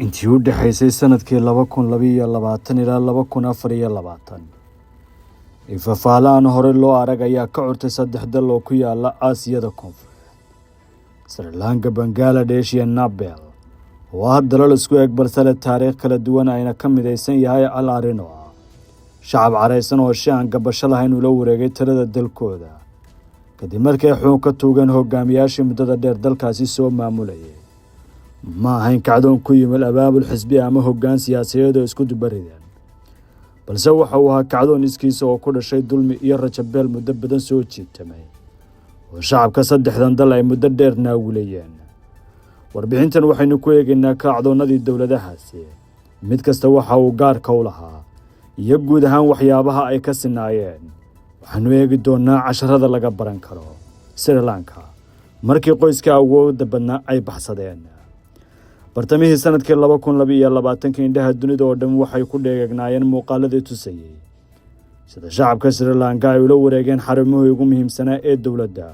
intii u dhaxaysay sanadkii 2022 ilaa 2024 ifafaalahan hore loo arag ayaa ka curtay 3 dal oo ku yaala Aasiyada Koonfureed Sri Lanka, Bangladesh iyo Nepal waa dalal isku eg balse leh taariikh kala duwan ayna ka midaysan yahay al-arino shacab careysan oo shan gabasho lahayn ula wareegay tirada dalkooda kadib markay xuun ka tuugeen hogaamiyaashii muddada dheer dalkaasi soo maamulayay ma ahayn kacdoon ku yimid abaabul xisbi ama hoggaan siyaasadeed oo isku dubarideen balse waxa uu ahaa kacdoon iskiisa oo ku dhashay dulmi iyo rajabeel muddo badan soo jiitamay oo shacabka saddexdan dal ay muddo dheer naawilayeen warbixintan waxaynu ku eegaynaa kacdoonadii dowladahaasi mid kasta waxa uu gaarka u lahaa iyo guud ahaan waxyaabaha ay ka sinaayeen waxaanu eegi doonaa casharada laga baran karo Sri Lanka markii qoyska awoodda badnaa ay baxsadeen bartamihii sanadkii 2022 indhaha dunida oo dhan waxay ku dheegnaayeen muuqaaladii tusayay sida shacabka Sri Lanka ay ula wareegeen xarumihii ugu muhiimsanaa ee dowladda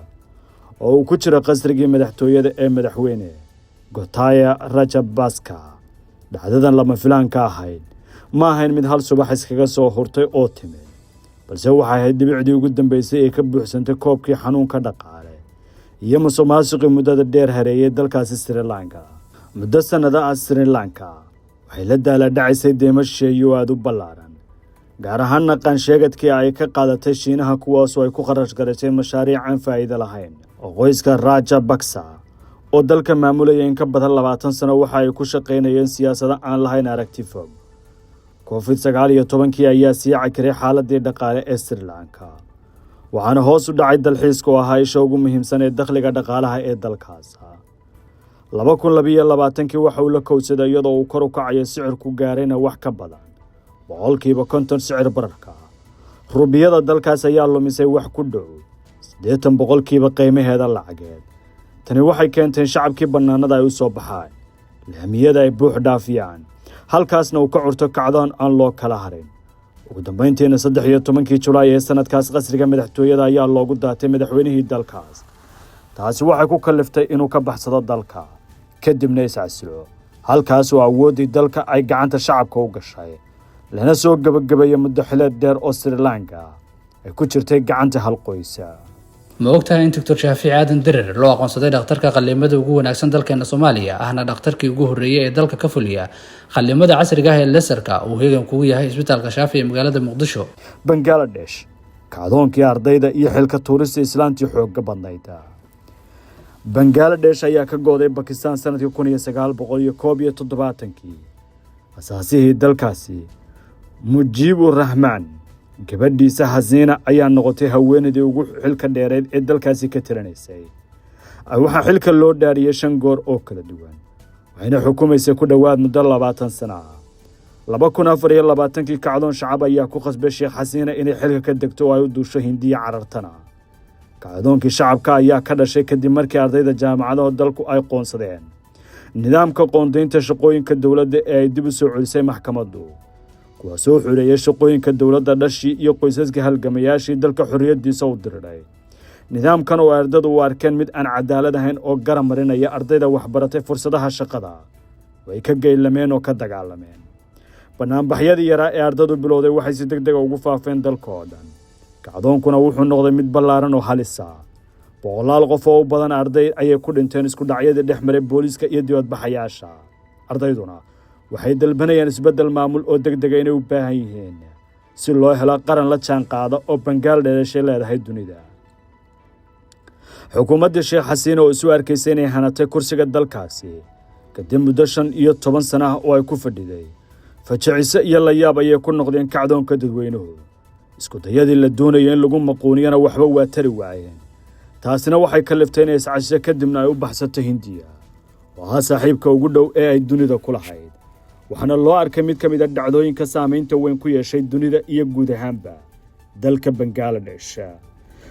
oo uu ku jira qasrigii madaxtooyada ee madaxweyne Gotabaya Rajapaksa dhacdadan lama filaan ka ahayd ma ahayn mid hal subax iskaga soo hurtay oo timid balse waxay ahayd dibicdii ugu dambeysay ee ka buuxsantay koobkii xanuunka dhaqaale iyo musuqmaasuqii muddada dheer hareeyay dalkaasi Sri Lanka muddo sanada Sri Lanka waxay la daalaa-dhacaysay deymo shisheeye aad u ballaaran gaar ahaan qaansheegadkii ay ka qaadatay Shiinaha kuwaasoo ay ku kharash garaysay mashaariic aan faa'iido lahayn oo qoyska Rajapaksa oo dalka maamulaya in ka badan 20 sano waxa ay ku shaqeynayeen siyaasado aan lahayn aragti fog COVID-19 ayaa sii cakiray xaaladii dhaqaale ee Sri Lanka waxaana hoos u dhacay dalxiiska oo ahaa isha ugu muhiimsan ee dakhliga dhaqaalaha ee dalkaas 2022 waxa uu la kowsaday iyadoo uu kor u kacayo sicirku gaarayna wax ka badan 50% sicir bararka rubiyada dalkaas ayaa lumisay wax ku dhow 80% qiimaheeda lacageed tani waxay keentay shacabkii banaanada ay u soo baxaan laamiyada ay buux dhaafiyaan halkaasna uu ka curto kacdoon aan loo kala harin ugu dambeyntiina 13 Julaay ee sanadkaas qasriga madaxtooyada ayaa loogu daatay madaxweynihii dalkaas taasi waxay ku kaliftay inuu ka baxsado dalka kadibna iscasilo halkaas oo awoodii dalka ay gacanta shacabka u gashay lana soo gabagabeeyay muddo xileed dheer oo Sri Lanka ay ku jirtay gacanta hal qoysa ma ogtahay in Dr. Shaafici Aadan Dirir loo aqoonsaday dhakhtarka qalliimada ugu wanaagsan dalkeena Soomaaliya ahna dhakhtarkii ugu horeeyay ee dalka ka fuliya qalliimada casriga ah ee laserka uu heegan kugu yahay isbitaalka Shaafici ee magaalada Muqdisho Bangladesh kacdoonkii ardayda iyo xilka tuurista islaantii xoogga badnayd Bangladesh ayaa ka gooday Pakistan sanadkii 1971 asaasihii dalkaasi Mujibur Rahman gabadhiisa Hasiina ayaa noqotay haweeneydii ugu xilka dheereed ee dalkaasi ka tiranaysay waxa xilka loo dhaariyay 5 goor oo kala duwan waxayna xukumaysay ku dhawaad muddo 20 sano 2024 kacdoon shacab ayaa ku qasbay Sheekh Hasiina inay xilka ka degto oo ay u duusho Hindiya carartana kacdoonkii shacabka ayaa ka dhashay kadib markii ardayda jaamacadaha dalku ay qoonsadeen nidaamka qoondaynta shaqooyinka dawladda ee ay dib u soo celisay maxkamaddu kuwaasoo xureeyay shaqooyinka dawladda dhashii iyo qoysaska halgamayaashii dalka xorriyadiisa u diray nidaamkan oo ardaydu u arkeen mid aan cadaalad ahayn oo garab marinaya ardayda waxbaratay fursadaha shaqada way ka geylameen oo ka dagaalameen banaanbaxyadii yaraa ee ardaydu bilowday waxay si degdeg ugu faafeen dalka oo dhan kacdoonkuna wuxuu noqday mid ballaaran oo halis ah boqolaal qof oo u badan arday ayay ku dhinteen isku dhacyadii dhex maray booliska iyo dibadbaxayaasha ardayduna waxay dalbanayaan isbedel maamul oo degdeg ah inay u baahan yihiin si loo helo qaran la jaan qaada oo Bangladesh leedahay dunida xukuumadda Sheekh Hasiina oo isu arkaysay inay hanatay kursiga dalkaasi kadib muddo 15 sano oo ay ku fadhiday fajaciso iyo la yaab ayay ku noqdeen kacdoonka dadweynuhu isku dayadii la doonayay in lagu maquuniyana waxba waa tari waayeen taasina waxay kaliftay inay iscasho kadibna ay u baxsato Hindiya waa saaxiibka ugu dhow ee ay dunida ku lahayd waxaana loo arkay mid ka mid ah dhacdooyinka saameynta weyn ku yeeshay dunida iyo guud ahaanba dalka Bangladesh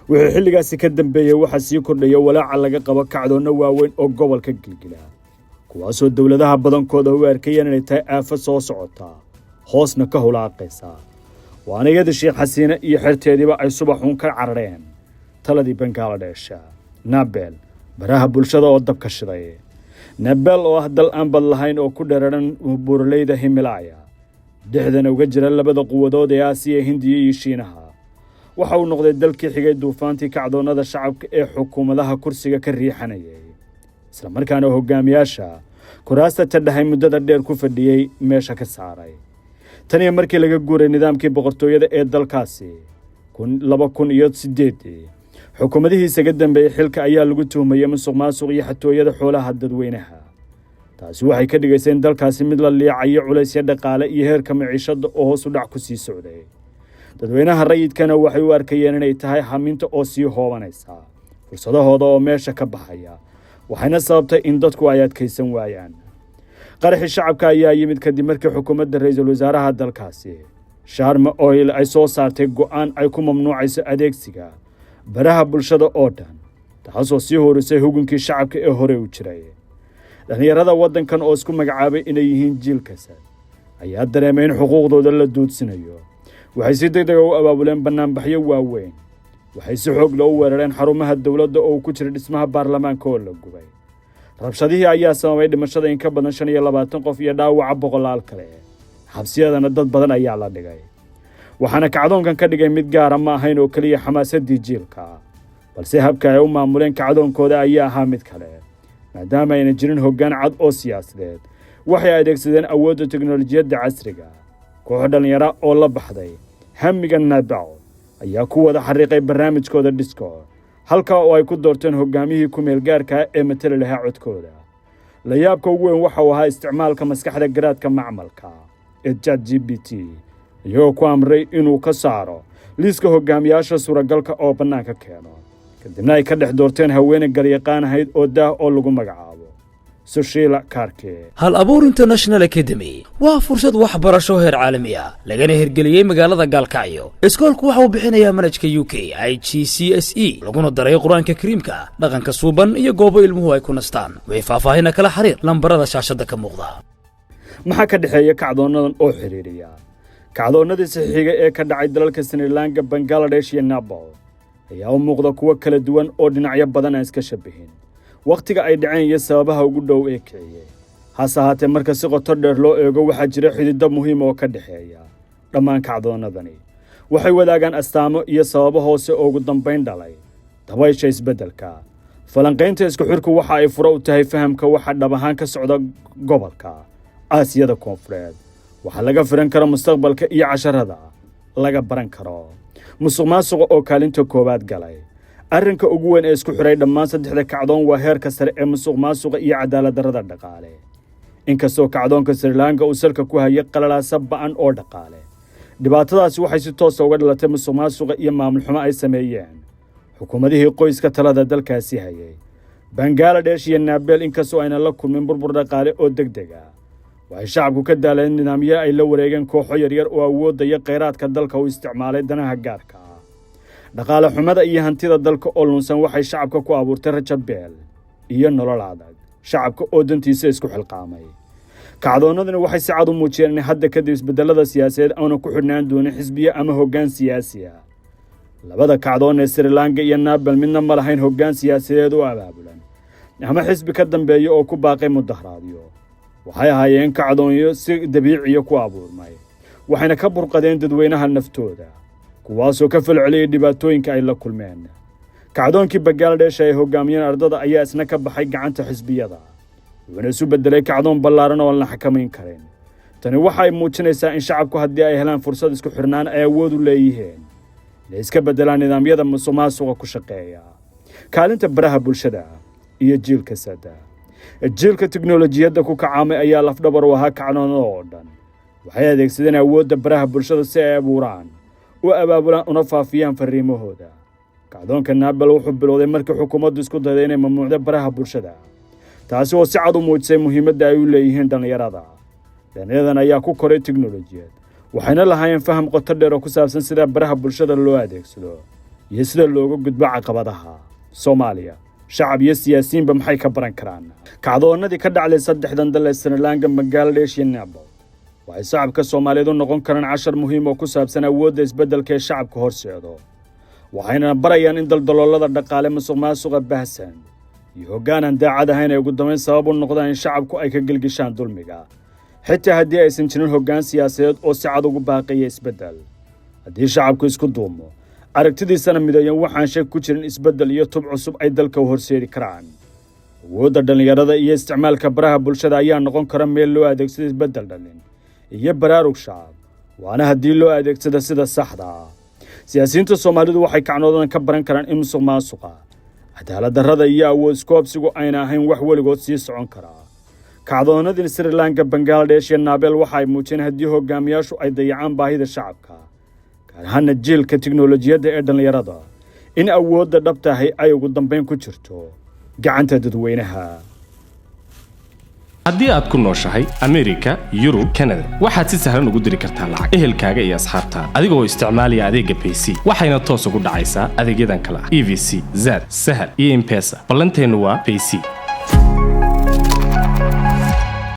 wixii xilligaasi ka dambeeyay waxa sii kordhaya walaaca laga qabo kacdoonno waaweyn oo gobolka Gilgila kuwaasoo dawladaha badankooda u arkayeen inay tahay aafad soo socota hoosna ka hulaaqaysa waana iyada Sheekh Hasiina iyo xirteediba ay subaxuun ka carareen taladii Bangladesh Nepal baraha bulshada oo dabka shiday Nepal oo ah dal aan bad lahayn oo ku dheeraran buuraleyda Himalaya dhexdana uga jira labada quwadood ee Aasiya, Hindiya iyo Shiinaha. waxa uu noqday dalkii xigay duufaantii kacdoonada shacabka ee xukuumadaha kursiga ka riixanayay, isla markaana hogaamiyaasha kuraasta tadhahay muddada dheer ku fadhiyay meesha ka saaray. tan iyo markii laga guuray nidaamkii boqortooyada ee dalkaasi 2008 xukuumadihii isaga dambeeyay xilka ayaa lagu tuhmayay musuqmaasuq iyo xatooyada xoolaha dadweynaha. taasi waxay ka dhigaysay in dalkaasi mid la liicayo culaysyo dhaqaale iyo heerka maciishada oo hoos u dhac ku sii socday. dadweynaha rayidkana waxay u arkayeen inay tahay haminta oo sii hoobanaysa fursadahooda oo meesha ka baxaya, waxayna sababtay in dadku ay adkaysan waayaan. qaraxii shacabka ayaa yimid kadib markii xukuumadda ra'iisul wasaaraha dalkaasi Sharma Oil ay soo saartay go'aan ay ku mamnuucayso adeegsiga baraha bulshada oo dhan, taasoo sii horisay hukunkii shacabka ee hore u jiray. dhalinyarada waddankan oo isku magacaabay inay yihiin jiilkaas ayaa dareemay in xuquuqdooda la duudsinayo. waxay si degdeg ah u abaabuleen banaanbaxyo waaweyn. waxay si xoog leh u weerareen xarumaha dawladda oo ku jira dhismaha baarlamaanka oo la gubay. rabshadihii ayaa sababay dhimashada in ka badan 25 qof iyo dhaawaca boqolaal kale. xabsiyadana dad badan ayaa la dhigay. waxaana kacdoonkan ka dhigay mid gaar ah ma ahayn oo kaliya xamaasadii jiilka, balse habka ay u maamuleen kacdoonkooda ayaa ahaa mid kale. maadaama ayna jirin hoggaan cad oo siyaasadeed, waxay adeegsadeen awoodda teknolojiyadda casriga. koox dhalinyaro oo la baxday hamiga Nepal ayaa ku wada xariiqay barnaamijkooda Discord, halka oo ay ku doorteen hogaamiyihii ku meel gaarka ee matali lahaa codkooda. la yaabka ugu weyn waxa uu ahaa isticmaalka maskaxda garaadka macmalka ee ChatGPT, iyagoo ku amray inuu ka saaro liiska hogaamiyaasha suuragalka oo bannaanka keeno. kadibna ay ka dhex doorteen haweeney garyaqaan ahayd oo daah oo lagu magacaabo Sushila Karke. hal abuur International Academy waa fursad waxbarasho heer caalami ah lagana hirgeliyay magaalada Gaalkacyo. iskoolku waxa uu bixinayaa manhajka UK IGCSE laguna daray Quraanka Kariimka, dhaqanka suuban iyo goobo ilmuhu ay ku nastaan. wixii faahfaahin kala xiriir lambarada shaashada ka muuqda. maxaa ka dhexeeya kacdoonadan oo xiriiriya kacdoonadii saxiiga ee ka dhacay dalalka Sri Lanka, Bangladesh iyo Nepal ayaa u muuqda kuwo kala duwan oo dhinacyo badan aan iska shabahin. waqtiga ay dhaceen iyo sababaha ugu dhow ee kiciyay hase ahaatee marka si qoto dheer loo eego waxaa jira xidhiidho muhiim oo ka dhexeeya dhammaan kacdoonadani. waxay wadaagaan astaamo iyo sababo hoose oo ugu dambayn dhalay dabaysha isbeddelka. falanqaynta isku xirku waxa ay furo u tahay fahamka waxa dhab ahaan ka socda gobolka Aasiyada Koonfureed. waxaa laga filan karo mustaqbalka iyo casharada laga baran karo. musuqmaasuqa oo kaalinta koowaad galay. arrinka ugu weyn ee isku xiray dhammaan saddexda kacdoon waa heerka sare ee musuqmaasuqa iyo cadaalad darrada dhaqaale. inkastoo kacdoonka Sri Lanka uu salka ku hayay qalalaasa ba'an oo dhaqaale, dhibaatadaasi waxay si toos ah uga dhalatay musuqmaasuqa iyo maamul xumo ay sameeyeen xukuumadihii qoyska talada dalkaasi hayay. Bangladesh iyo Nepal inkastoo ayna la kulmin burbur dhaqaale oo degdeg ah, waxay shacabku ka daaleen nidaamyo ay la wareegeen kooxo yaryar oo awoodda iyo kheyraadka dalka u isticmaalay danaha gaarka ah. dhaqaale xumada iyo hantida dalka oo lunsan waxay shacabka ku abuurtay rajo beel iyo nolol adag, shacabka oo dantiisa isku xilqaamay. kacdoonadani waxay si cad u muujiyeen in hadda kadib isbedelada siyaasadeed aanu ku xidhnaan doonin xisbiye ama hoggaan siyaasi ah. labada kacdoon ee Sri Lanka iyo Nepal midna ma lahayn hoggaan siyaasadeed oo abaabulan ama xisbi ka dambeeya oo ku baaqay mudaharaadyo. waxay ahaayeen kacdoonyo si dabiici ku abuurmay, waxayna ka burqadeen dadweynaha naftooda, kuwaasoo ka falceliyay dhibaatooyinka ay la kulmeen. kacdoonkii Bangladesh ay hogaamiyeen ardada ayaa isna ka baxay gacanta xisbiyada, wuxuuna isu bedelay kacdoon ballaaran oo aan la xakamayn karin. tani waxay muujinaysaa in shacabku haddii ay helaan fursad isku xirnaan ay awood u leeyihiin inay iska bedelaan nidaamyada musuqmaasuqa ku shaqeeya. kaalinta baraha bulshada iyo jiilka sada. jiilka teknolojiyadda ku kacaamay ayaa lafdhabar u ahaa kacdoonada oo dhan. waxay adeegsadeen awoodda baraha bulshada si ay abuuraan u abaabulaan una faafiyaan fariimahooda. kacdoonka Nepal wuxuu bilowday markii xukuumaddu isku dayday inay mamnuucdo baraha bulshada, taasi oo si cad u muujisay muhiimadda ay u leeyihiin dhalinyarada. dhallinyaradan ayaa ku koray teknolojiyad, waxayna lahaayeen faham qoto dheer oo ku saabsan sida baraha bulshada loo adeegsado iyo sida looga gudbo caqabadaha. Soomaaliya, shacab iyo siyaasiyiinba maxay ka baran karaan kacdoonadii ka dhacday saddexdan dal ee Sri Lanka, Bangladesh iyo Nepal? waxay shacabka Soomaaliyeed u noqon karaan cashar muhiim oo ku saabsan awoodda isbeddelka ee shacabka horseedo. waxayna barayaan in daldaloolada dhaqaale, musuqmaasuqa baahsan iyo hoggaan aan daacad ahayn ay ugu dambayn sabab u noqdaan in shacabku ay ka gelgishaan dulmiga xitaa haddii aysan jirin hoggaan siyaasadeed oo si cad ugu baaqaya isbeddel haddii shacabku isku duumo aragtidiisana midayan waxaan shak ku jirin isbeddel iyo tub cusub ay dalka u horseedi karaan awoodda dhallinyarada iyo isticmaalka baraha bulshada ayaa noqon kara meel loo adeegsado isbeddel dhalin iyo baraarug shacab waana haddii loo adeegsado sida saxda ah siyaasiyiinta Soomaalidu waxay kacnoodan ka baran karaan in musuqmaasuqa cadaalad darrada iyo awood iskoobsigu ayna ahayn wax weligood sii socon kara kacdoonadii Sri Lanka Bangladesh iyo Nabel waxay muujinayaan haddii hogaamiyaashu ay dayacaan baahida shacabka gaar ahaan jiilka tiknoolajiyadda ee dhallinyarada in awoodda dhabta ah ay ugu dambeyn ku jirto gacanta dadweynaha haddii aad ku nooshahay Amerika, Yurub, Canada waxaad si sahlan ugu diri kartaa lacag ehelkaaga iyo asxaabtaada adigoo isticmaalaya adeegga PC waxayna toos ugu dhacaysaa adeegyadan kala EVC, Zad, Sahal iyo M-Pesa ballanteenu waa PC